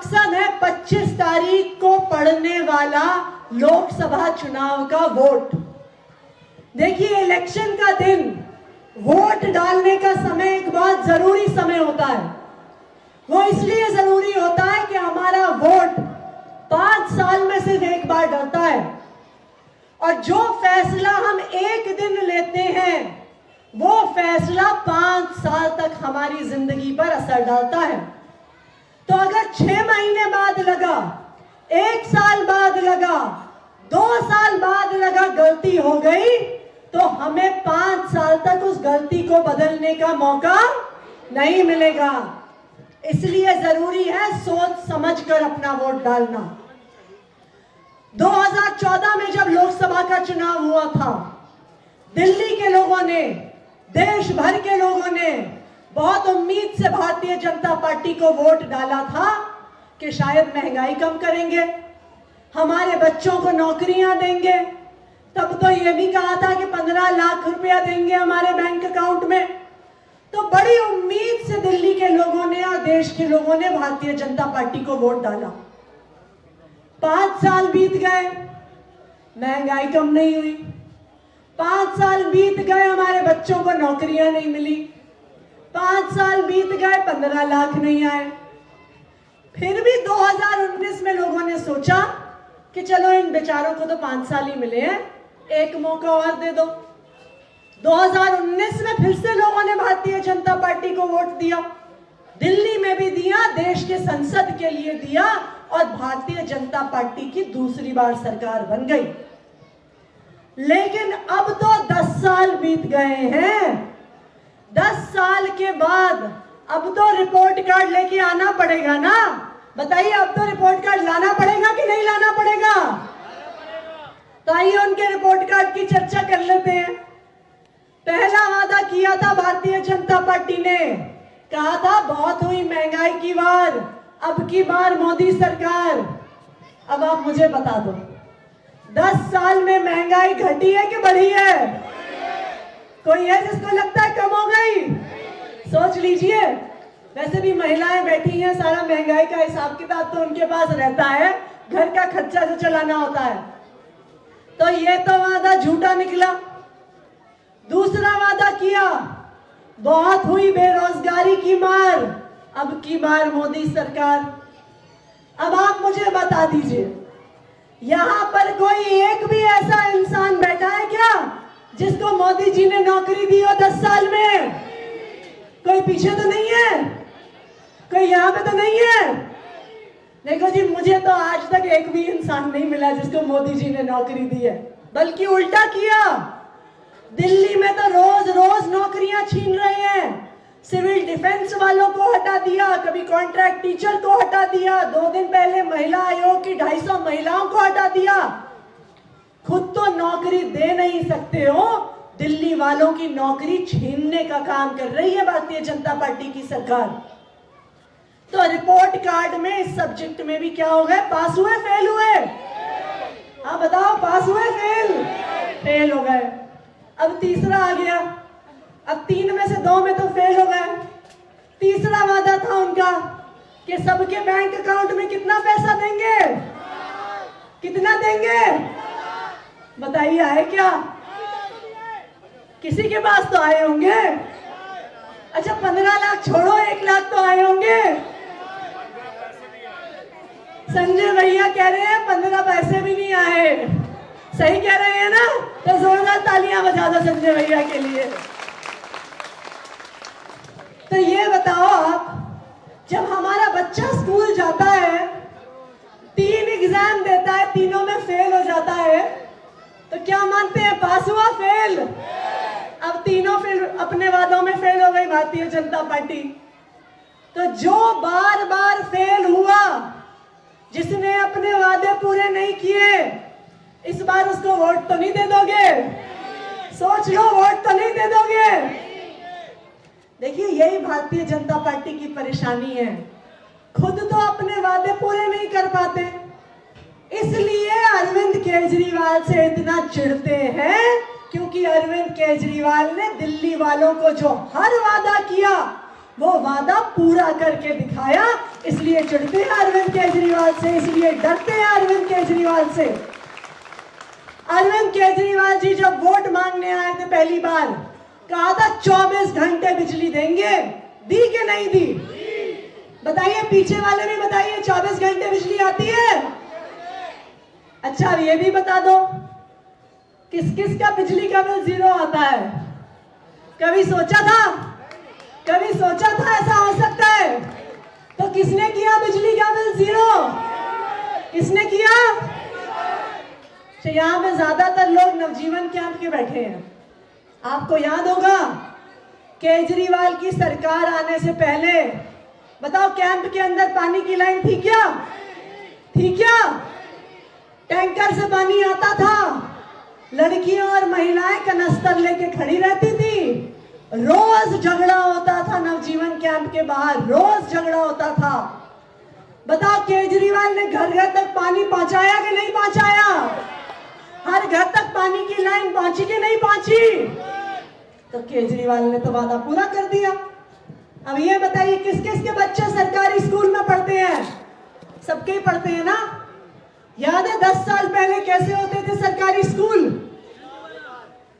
मकसद है 25 तारीख को पड़ने वाला लोकसभा चुनाव का वोट। देखिए, इलेक्शन का दिन वोट डालने का समय एक बहुत जरूरी समय होता है। वो इसलिए जरूरी होता है कि हमारा वोट 5 साल में सिर्फ एक बार डलता है और जो फैसला हम एक दिन लेते हैं वो फैसला 5 साल तक हमारी जिंदगी पर असर डालता है। तो अगर 6 महीने बाद लगा, 1 साल बाद लगा, 2 साल बाद लगा गलती हो गई, तो हमें 5 साल तक उस गलती को बदलने का मौका नहीं मिलेगा। इसलिए जरूरी है सोच समझकर अपना वोट डालना। 2014 में जब लोकसभा का चुनाव हुआ था, दिल्ली के लोगों ने, देश भर के लोगों ने बहुत उम्मीद से भारतीय जनता पार्टी को वोट डाला था कि शायद महंगाई कम करेंगे, हमारे बच्चों को नौकरियां देंगे। तब तो यह भी कहा था कि 15 लाख रुपया देंगे हमारे बैंक अकाउंट में। तो बड़ी उम्मीद से दिल्ली के लोगों ने और देश के लोगों ने भारतीय जनता पार्टी को वोट डाला। 5 साल बीत गए, महंगाई कम नहीं हुई। 5 साल बीत गए, हमारे बच्चों को नौकरियां नहीं मिली। 5 साल बीत गए, 15 लाख नहीं आए। फिर भी 2019 में लोगों ने सोचा कि चलो इन बेचारों को तो 5 साल ही मिले हैं, एक मौका और दे दो। 2019 में फिर से लोगों ने भारतीय जनता पार्टी को वोट दिया, दिल्ली में भी दिया, देश के संसद के लिए दिया और भारतीय जनता पार्टी की दूसरी बार सरकार बन गई। लेकिन अब तो 10 साल बीत गए हैं। 10 साल के बाद अब तो रिपोर्ट कार्ड लेके आना पड़ेगा ना। बताइए, अब तो रिपोर्ट कार्ड लाना पड़ेगा कि नहीं लाना पड़ेगा? तो आइए उनके रिपोर्ट कार्ड की चर्चा कर लेते हैं। पहला वादा किया था भारतीय जनता पार्टी ने, कहा था बहुत हुई महंगाई की बार, अब की बार मोदी सरकार। अब आप मुझे बता दो, 10 साल में महंगाई घटी है कि बढ़ी है? कोई है जिसको लगता है कम हो गई? सोच लीजिए। वैसे भी महिलाएं बैठी हैं, सारा महंगाई का हिसाब किताब तो उनके पास रहता है, घर का खर्चा जो चलाना होता है। तो ये तो वादा झूठा निकला। दूसरा वादा किया, बहुत हुई बेरोजगारी की मार, अब की बार मोदी सरकार। अब आप मुझे बता दीजिए, यहां पर कोई एक भी ऐसा इंसान बैठा है क्या जिसको मोदी जी ने नौकरी दी हो 10 साल में? कोई पीछे तो नहीं है? कोई यहां पे तो नहीं है? देखो जी, मुझे तो आज तक एक भी इंसान नहीं मिला जिसको मोदी जी ने नौकरी दी है, बल्कि उल्टा किया। दिल्ली में तो रोज रोज नौकरियां छीन रहे हैं। सिविल डिफेंस वालों को हटा दिया, कभी कॉन्ट्रैक्ट टीचर को हटा दिया, 2 दिन पहले महिला आयोग की 250 महिलाओं को हटा दिया। खुद तो नौकरी दे नहीं सकते हो, दिल्ली वालों की नौकरी छीनने का काम कर रही है भारतीय जनता पार्टी की सरकार। तो रिपोर्ट कार्ड में इस सब्जेक्ट में भी क्या हो गए? पास हुए, फेल हुए? हाँ बताओ, पास हुए, फेल हो गए। अब तीसरा आ गया। अब 3 में से 2 में तो फेल हो गए। तीसरा वादा था उनका कि सबके बैंक अकाउंट में कितना पैसा देंगे? कितना देंगे? बताइए, आए क्या? किसी के पास तो आए होंगे। अच्छा, 15 लाख छोड़ो, 1 लाख तो आए होंगे। संजय भैया कह रहे हैं 15 पैसे भी नहीं आए। सही कह रहे हैं ना? तो जोरदार तालियां बजा दो संजय भैया के लिए। तो ये बताओ आप, जब हमारा बच्चा स्कूल जाता है, 3 एग्जाम देता है, तीनों में फेल हो जाता है, तो क्या मानते हैं? पास हुआ, फेल? अब तीनों फिर अपने वादों में फेल हो गई भारतीय जनता पार्टी। तो जो बार बार फेल हुआ, जिसने अपने वादे पूरे नहीं किए, इस बार उसको वोट तो नहीं दे दोगे? सोच लो, वोट तो नहीं दे दोगे? देखिए, यही भारतीय जनता पार्टी की परेशानी है। खुद तो अपने वादे पूरे नहीं कर पाते, इसलिए अरविंद केजरीवाल से इतना चिढ़ते हैं, क्योंकि अरविंद केजरीवाल ने दिल्ली वालों को जो हर वादा किया वो वादा पूरा करके दिखाया। इसलिए चिढ़ते हैं अरविंद केजरीवाल से, इसलिए डरते हैं अरविंद केजरीवाल से। अरविंद केजरीवाल जी जब वोट मांगने आए थे पहली बार, कहा था 24 घंटे बिजली देंगे, दी कि नहीं दी? बताइए, पीछे वाले भी बताइए, 24 घंटे बिजली आती है? अच्छा, अब ये भी बता दो, किस किस का बिजली का बिल जीरो आता है? कभी सोचा था? कभी सोचा था ऐसा हो सकता है? तो किसने किया बिजली का बिल जीरो? किसने किया? तो यहाँ पे ज्यादातर लोग नवजीवन कैंप के बैठे हैं। आपको याद होगा केजरीवाल की सरकार आने से पहले, बताओ, कैंप के अंदर पानी की लाइन थी क्या? थी क्या? टैंकर से पानी आता था, लड़कियां और महिलाएं कनस्तर लेके खड़ी रहती थी, रोज झगड़ा होता था नवजीवन कैंप के बाहर, रोज झगड़ा होता था। बताओ, केजरीवाल ने घर घर तक पानी पहुंचाया कि नहीं पहुंचाया? हर घर तक पानी की लाइन पहुंची कि नहीं पहुंची? तो केजरीवाल ने तो वादा पूरा कर दिया। अब ये बताइए, किस किस के बच्चे सरकारी स्कूल में पढ़ते हैं? सबके ही पढ़ते हैं ना? याद है 10 साल पहले कैसे होते थे सरकारी स्कूल?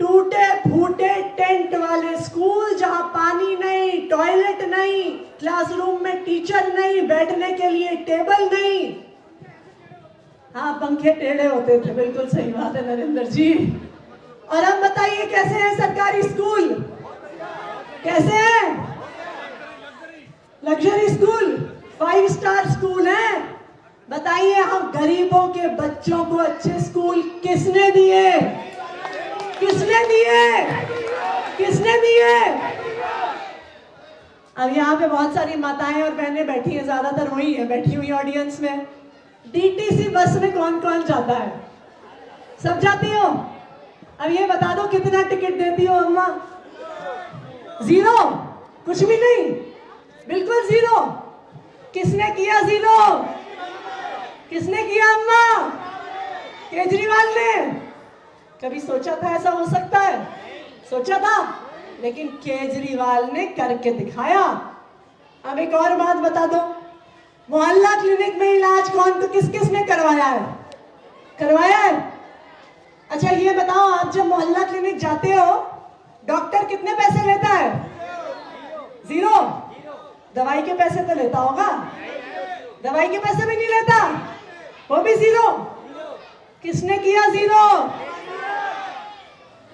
टूटे फूटे टेंट वाले स्कूल, जहां पानी नहीं, टॉयलेट नहीं, क्लासरूम में टीचर नहीं, बैठने के लिए टेबल नहीं। हाँ, पंखे टेढ़े होते थे, बिल्कुल सही बात है नरेंद्र जी। और अब बताइए कैसे है सरकारी स्कूल? कैसे है? लग्जरी स्कूल, 5 स्टार स्कूल है। बताइए, हम गरीबों के बच्चों को अच्छे स्कूल किसने दिए? किसने दिए? किसने दिए? अब यहाँ पे बहुत सारी माताएं और बहनें बैठी हैं, ज्यादातर वही है बैठी हुई ऑडियंस में। डीटीसी बस में कौन कौन जाता है? सब जाती हो? अब ये बता दो, कितना टिकट देती हो अम्मा? जीरो? कुछ भी नहीं, बिल्कुल जीरो। किसने किया जीरो? किसने किया अम्मा? केजरीवाल ने। कभी सोचा था ऐसा हो सकता है? सोचा था, लेकिन केजरीवाल ने करके दिखाया। अब एक और बात बता दो, मोहल्ला क्लिनिक में इलाज कौन तो किस किस ने करवाया है? करवाया है? अच्छा, ये बताओ, आप जब मोहल्ला क्लिनिक जाते हो, डॉक्टर कितने पैसे लेता है? जीरो। दवाई के पैसे तो लेता होगा? दवाई के पैसे भी नहीं लेता, वो भी जीरो। किसने किया जीरो?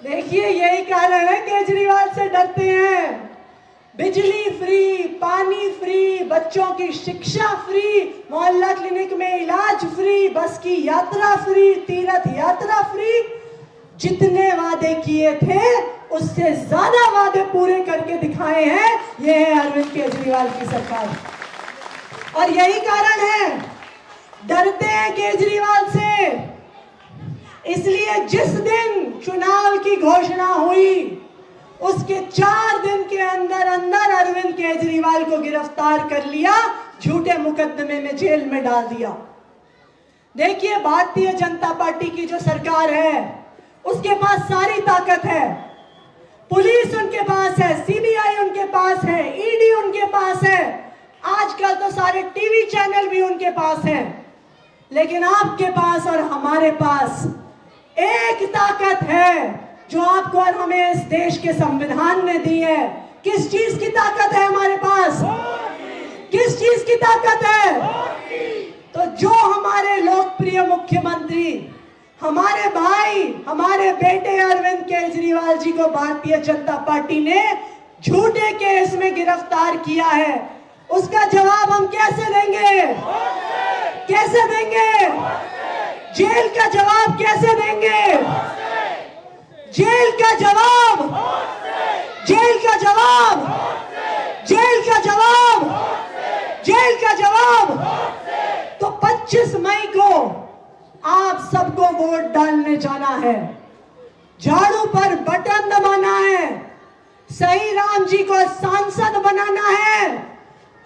देखिए, यही कारण है केजरीवाल से डरते हैं। बिजली फ्री, पानी फ्री, बच्चों की शिक्षा फ्री, मोहल्ला क्लिनिक में इलाज फ्री, बस की यात्रा फ्री, तीर्थ यात्रा फ्री। जितने वादे किए थे उससे ज्यादा वादे पूरे करके दिखाए हैं। ये है अरविंद केजरीवाल की सरकार। और यही कारण है डरते हैं केजरीवाल से। इसलिए जिस दिन चुनाव की घोषणा हुई, उसके 4 दिन के अंदर अंदर अरविंद केजरीवाल को गिरफ्तार कर लिया, झूठे मुकदमे में जेल में डाल दिया। देखिए, भारतीय जनता पार्टी की जो सरकार है, उसके पास सारी ताकत है। पुलिस उनके पास है, सीबीआई उनके पास है, ईडी उनके पास है, आजकल तो सारे टीवी चैनल भी उनके पास हैं। लेकिन आपके पास और हमारे पास एक ताकत है जो आपको और हमें इस देश के संविधान ने दी है। किस चीज की ताकत है हमारे पास? किस चीज की ताकत है? तो जो हमारे लोकप्रिय मुख्यमंत्री, हमारे भाई, हमारे बेटे अरविंद केजरीवाल जी को भारतीय जनता पार्टी ने झूठे केस में गिरफ्तार किया है, उसका जवाब हम कैसे देंगे? कैसे देंगे? जेल का जवाब कैसे देंगे? जेल का जवाब, जेल का जवाब, जेल का जवाब, जेल का जवाब। तो 25 मई को आप सबको वोट डालने जाना है, झाड़ू पर बटन दबाना है, सही राम जी को सांसद बनाना है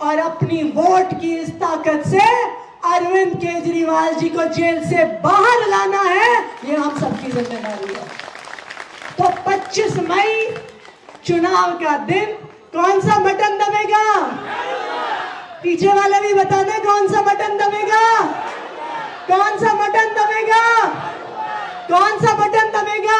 और अपनी वोट की इस ताकत से अरविंद केजरीवाल जी को जेल से बाहर लाना है। ये हम सबकी जिम्मेदारी है। तो 25 मई चुनाव का दिन कौन सा बटन दबेगा? पीछे वाले भी बता दें कौन सा बटन दबेगा? कौन सा बटन दबेगा? कौन सा बटन दबेगा?